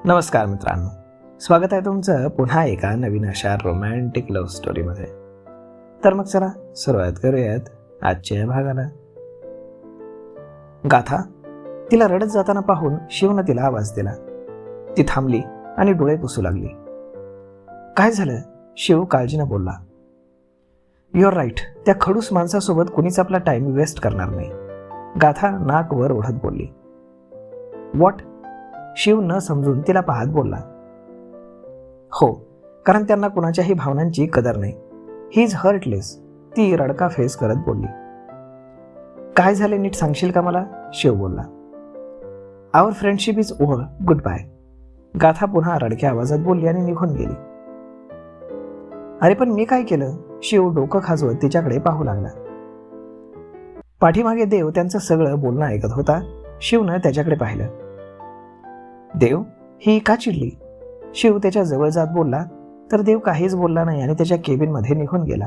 नमस्कार मित्रांनो, स्वागत आहे तुमचं पुन्हा एका नवीन अशा रोमॅन्टिक लव्ह स्टोरीमध्ये. तर मग चला सुरुवात करूयात आजच्या भागाला. गाथा तिला रडत जाताना पाहून शिवनं तिला आवाज दिला. ती थांबली आणि डोळे पुसू लागली. काय झालं? शिव काळजीनं बोलला. यू आर राईट, त्या खडूस माणसासोबत कुणीच आपला टाइम वेस्ट करणार नाही. गाथा नाक वर ओढत बोलली. व्हॉट? शिव न समजून तिला पाहत बोलला. हो, कारण त्यांना कुणाच्याही भावनांची कदर नाही. ही इज हर्टलेस, ती रडका फेस करत बोलली. काय झाले नीट सांगशील का मला? शिव बोलला. Our friendship is over, good bye. Gatha पुन्हा रडक्या आवाजात बोलली आणि निघून गेली. अरे पण मी काय केलं? शिव डोकं खाजवत तिच्याकडे पाहू लागला. पाठीमागे देव त्यांचं सगळं बोलणं ऐकत होता. शिवनं त्याच्याकडे पाहिलं. देव ही का चिडली? शिव त्याच्या जवळ जात बोलला तर देव काहीच बोलला नाही आणि त्याच्या केबिनमध्ये निघून गेला.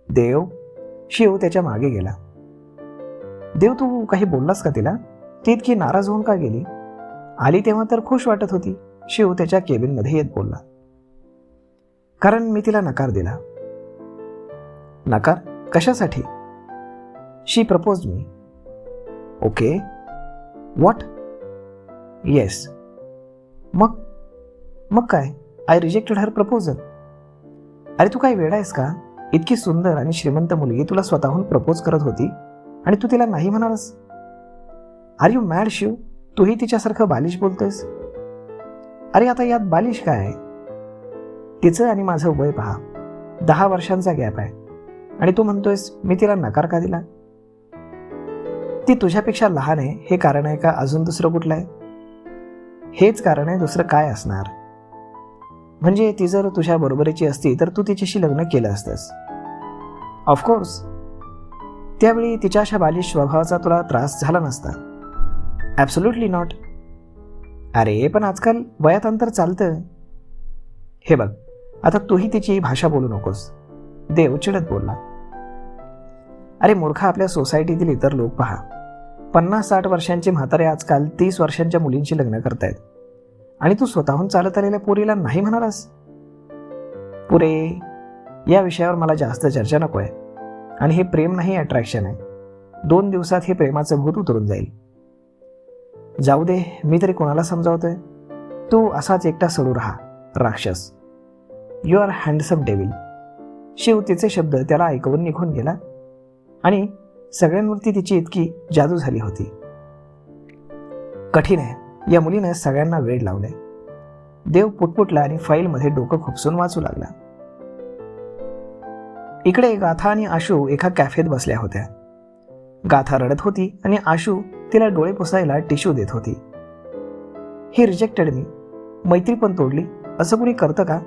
देव? शिव त्याच्या मागे गेला. देव, तू काही बोललास का तिला? ती इतकी नाराज होऊन का गेली? आली तेव्हा तर खुश वाटत होती. शिव त्याच्या केबिनमध्ये येत बोलला. कारण मी तिला नकार दिला. नकार? कशासाठी? She propose me. Okay, what? Yes. मग काय? I rejected her proposal. अरे तू काय वेडा आहेस का? इतकी सुंदर आणि श्रीमंत मुलगी तुला स्वतःहून प्रपोज करत होती आणि तू तिला नाही म्हणालास? Are you mad Shiv? तूही तिच्यासारखं बालिश बोलतोयस. अरे आता यात बालिश काय आहे? तिचं आणि माझं वय पहा, 10 वर्षांचा गॅप आहे आणि तू म्हणतोयस मी तिला नकार का दिला? ती तुझ्यापेक्षा लहान आहे हे कारण आहे का? अजून दुसरं कुठलं आहे? हेच कारण आहे, दुसरं काय असणार? म्हणजे ती जर तुझ्या बरोबरीची असती तर तू तिच्याशी लग्न केलं असतंस. ऑफकोर्स. त्यावेळी तिच्या अशा बालिश स्वभावाचा तुला त्रास झाला नसता. Absolutely not. अरे पण आजकाल वयात अंतर चालतं. हे बघ, आता तूही तिची भाषा बोलू नकोस. देव चिडत बोलला. अरे मूर्खा, आपल्या सोसायटीतील इतर लोक पहा. 50-60 वर्षांचे म्हातारे आजकाल 30 वर्षांच्या मुलींची लग्न करतायत आणि तू स्वतःहून चालत आलेल्या पोरीला नाही म्हणालास? पुरे, या विषयावर मला जास्त चर्चा नको आहे. आणि हे प्रेम नाही, अट्रॅक्शन आहे. 2 दिवसात हे प्रेमाचं भूत उतरून जाईल. जाऊ दे, मी तरी कोणाला समजावतोय? तू असाच एकटा सडू राहा, राक्षस. You are handsome devil. Shiv तिचे शब्द त्याला ऐकवून निघून गेला आणि सगळ्यांवरती तिची इतकी जादू झाली होती. कठीण आहे, या मुलीने सगळ्यांना वेड लावले. देव पुटपुटला आणि फाईलमध्ये डोकं खुपसून वाचू लागला. इकडे गाथा आणि आशू एका कॅफेत बसल्या होत्या. गाथा रडत होती आणि आशू तिला डोळे पुसायला टिश्यू देत होती. ही रिजेक्टेड मी, मैत्री पण तोडली, असं कुणी करतं का?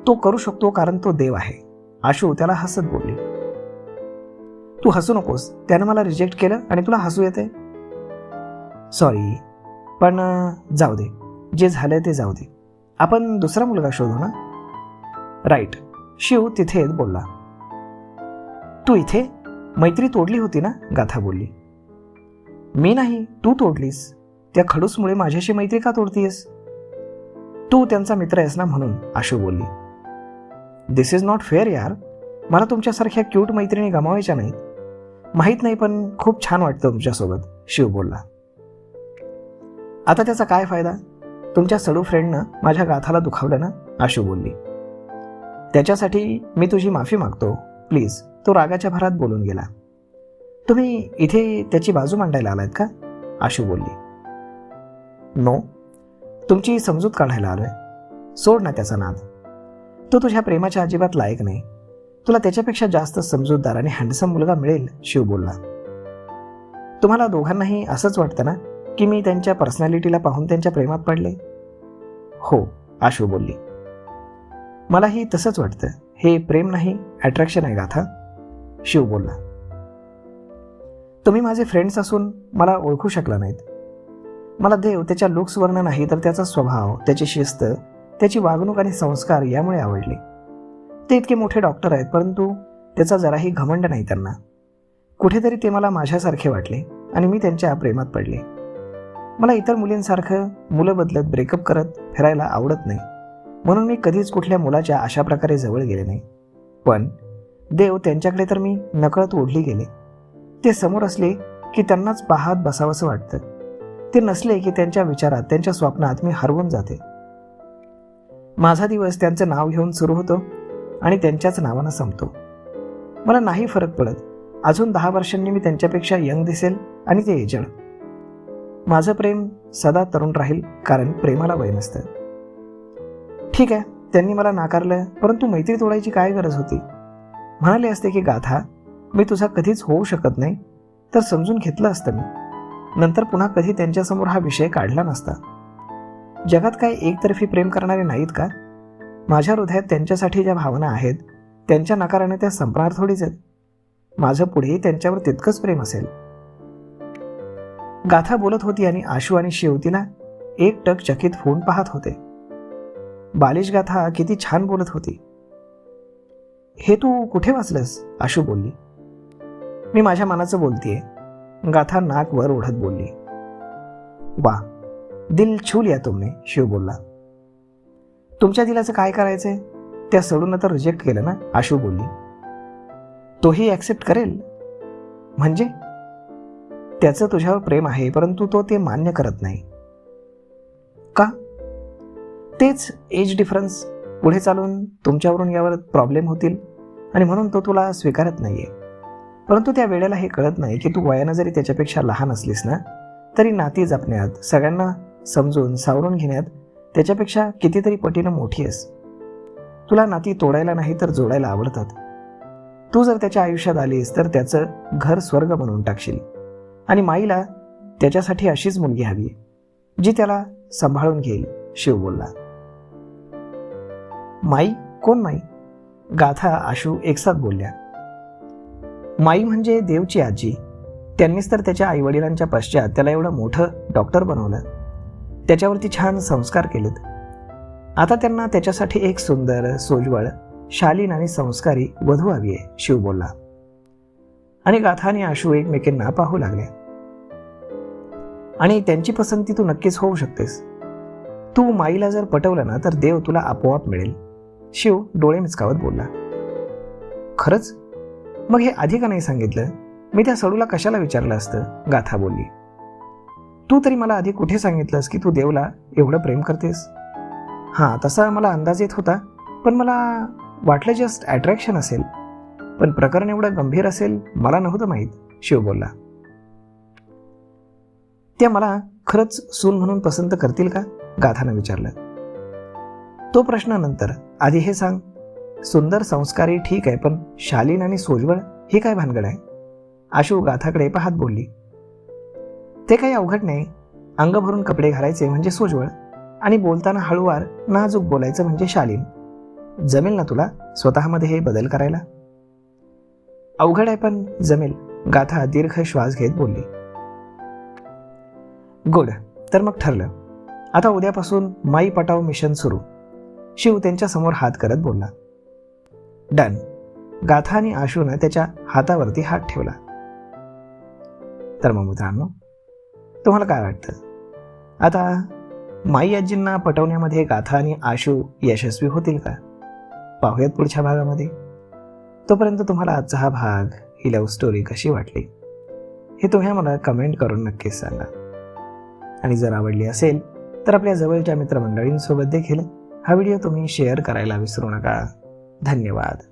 तो करू शकतो कारण तो देव आहे. आशू त्याला हसत बोलली. तू हसू नकोस, त्यानं मला रिजेक्ट केलं आणि तुला हसू येते. सॉरी, पण जाऊ दे, जे झालंय ते जाऊ दे. आपण दुसरा मुलगा शोधू ना? राईट. शिव तिथे बोलला. तू इथे? मैत्री तोडली होती ना? गाथा बोलली. मी नाही, तू तोडलीस. त्या खडूसमुळे माझ्याशी मैत्री का तोडतीयस? तू त्यांचा मित्र आहेस ना म्हणून, आशू बोलली. दिस इज नॉट फेअर यार. मला तुमच्यासारख्या क्यूट मैत्रिणी गमावायच्या नाहीत. माहीत नाही पण खूप छान वाटतं तुमच्यासोबत, शिव बोलला. आता त्याचा काय फायदा? तुमच्या सडू फ्रेंडनं माझ्या गाथाला दुखावलं ना, आशू बोलली. त्याच्यासाठी मी तुझी माफी मागतो, प्लीज. तो रागाच्या भरात बोलून गेला. तुम्ही इथे त्याची बाजू मांडायला आलात का? आशू बोलली. नो, तुमची समजूत काढायला आलोय. सोड ना त्याचा नाद. तो तुझ्या प्रेमाच्या अजिबात लायक नाही. तुला त्याच्यापेक्षा जास्त समजूतदार आणि हँडसम मुलगा मिळेल, शिव बोलला. तुम्हाला दोघांनाही असंच वाटतं ना की मी त्यांच्या पर्सनॅलिटीला पाहून त्यांच्या प्रेमात पडले? हो, आशू बोलली. मलाही तसंच वाटतं. हे प्रेम नाही, अट्रॅक्शन आहे गाथा, शिव बोलला. तुम्ही माझे फ्रेंड्स असून मला ओळखू शकला नाहीत. मला देव त्याच्या लुक्सवरनं नाही तर त्याचा स्वभाव, त्याची शिस्त, त्याची वागणूक आणि संस्कार यामुळे आवडले. ते इतके मोठे डॉक्टर आहेत परंतु त्याचा जराही घमंड नाही त्यांना. कुठेतरी ते मला माझ्यासारखे वाटले आणि मी त्यांच्या प्रेमात पडले. मला इतर मुलींसारखं मुलं बदलत ब्रेकअप करत फिरायला आवडत नाही, म्हणून मी कधीच कुठल्या मुलाच्या अशा प्रकारे जवळ गेले नाही. पण देव त्यांच्याकडे तर मी नकळत ओढली गेले. ते समोर असले की त्यांनाच पाहत बसावंसं वाटतं. ते नसले की त्यांच्या विचारात, त्यांच्या स्वप्नात मी हरवून जाते. माझा दिवस त्यांचं नाव घेऊन सुरू होतो आणि त्यांच्याच नावानं संपतो. मला नाही फरक पडत. अजून 10 वर्षांनी मी त्यांच्यापेक्षा यंग दिसेल आणि ते एजड. माझं प्रेम सदा तरुण राहील, कारण प्रेमाला वय नसतं. ठीक आहे, त्यांनी मला नाकारलं, परंतु मैत्री तोडायची काय गरज होती? म्हणाले असते की गाथा, मी तुझा कधीच होऊ शकत नाही, तर समजून घेतलं असतं मी. नंतर पुन्हा कधी त्यांच्यासमोर हा विषय काढला नसता. जगात काय एकतर्फी प्रेम करणारे नाहीत का? माझ्या हृदयात त्यांच्यासाठी ज्या भावना आहेत, त्यांच्या नकाराने त्या संपणार थोडीच आहेत. माझं पुढेही त्यांच्यावर तितकंच प्रेम असेल. गाथा बोलत होती आणि आशू आणि शिव तिला एकटक चकित होऊन पाहत होते. बालिश गाथा किती छान बोलत होती. हे तू कुठे वाचलंस? आशू बोलली. मी माझ्या मनाचं बोलतीये, गाथा नाक वर ओढत बोलली. वा, दिल छू लिया तुमने, शिव बोलला. तुमच्या दिलाचं काय करायचंय? त्या सोडून तर रिजेक्ट केलं ना, आशू बोलली. तोही ऍक्सेप्ट करेल? म्हणजे त्याचं तुझ्यावर प्रेम आहे, परंतु तो ते मान्य करत नाही का? तेच एज डिफरन्स. पुढे चालून तुमच्यावरून यावर प्रॉब्लेम होतील आणि म्हणून तो तुला स्वीकारत नाहीये. परंतु त्या वेळेला हे कळत नाही की तू वयानं जरी त्याच्यापेक्षा लहान असलीस ना, तरी नाती जपण्यात, सगळ्यांना समजून सावरून घेण्यात त्याच्यापेक्षा कितीतरी पटीनं मोठी आहेस. तुला नाती तोडायला नाही तर जोडायला आवडतात. तू जर त्याच्या आयुष्यात आलीस तर त्याचं घर स्वर्ग बनवून टाकशील. आणि माईला त्याच्यासाठी अशीच मुलगी हवी, जी त्याला सांभाळून घेईल, शिव बोलला. माई? कोण माई? गाथा आशू एकसाथ बोलल्या. माई म्हणजे देवची आजी. त्यांनीच तर त्याच्या आईवडिलांच्या पश्चात त्याला एवढं मोठं डॉक्टर बनवलं, त्याच्यावरती छान संस्कार केलेत. आता त्यांना त्याच्यासाठी एक सुंदर, सोज्वळ, शालीन आणि संस्कारी वधू हवी आहे, शिव बोलला. आणि गाथा आणि आशू एकमेकींना पाहू लागल्या. आणि त्यांची पसंती तू नक्कीच होऊ शकतेस. तू माईला जर पटवलं ना तर देव तुला आपोआप मिळेल, शिव डोळे मिचकावत बोलला. खरंच? मग हे आधी का नाही सांगितलं? मी त्या सडूला कशाला विचारलं असतं, गाथा बोलली. तू तरी मला आधी कुठे सांगितलंस की तू देवला एवढं प्रेम करतेस? हां, तसा मला अंदाज येत होता, पण मला वाटलं जस्ट अट्रॅक्शन असेल, पण प्रकरण एवढं गंभीर असेल मला नव्हतं माहीत, शिव बोलला. त्या मला खरंच सून म्हणून पसंत करतील का? गाथानं विचारलं. तो प्रश्न नंतर, आधी हे सांग, सुंदर, संस्कारी ठीक आहे, पण शालीन आणि सोज्वळ ही काय भानगड आहे? आशू गाथाकडे पाहत बोलली. ते काही अवघड नाही. अंग भरून कपडे घालायचे म्हणजे सोज्वळ, आणि बोलताना हळूवार, नाजूक बोलायचं म्हणजे शालीन. जमेल ना तुला स्वतःमध्ये हे बदल करायला? अवघड आहे पण जमेल, गाथा दीर्घ श्वास घेत बोलली. गुड, तर मग ठरलं. आता उद्यापासून माई पटाव मिशन सुरू, शिव त्यांच्या समोर हात करत बोलला. डन. गाथा आणि आशूनं त्याच्या हातावरती हात ठेवला. तर मग मित्रांनो, तुम्हाला काय वाटतं? आता माई आजींना पटवण्यामध्ये गाथा आणि आशू यशस्वी होतील का? पाहूयात पुढच्या भागामध्ये. तोपर्यंत तुम्हाला आजचा हा भाग, ही लव्ह स्टोरी कशी वाटली हे तुम्ही आम्हाला कमेंट करून नक्कीच सांगा. आणि जर आवडली असेल तर आपल्या जवळच्या मित्रमंडळींसोबत देखील हा व्हिडिओ तुम्ही शेअर करायला विसरू नका. धन्यवाद.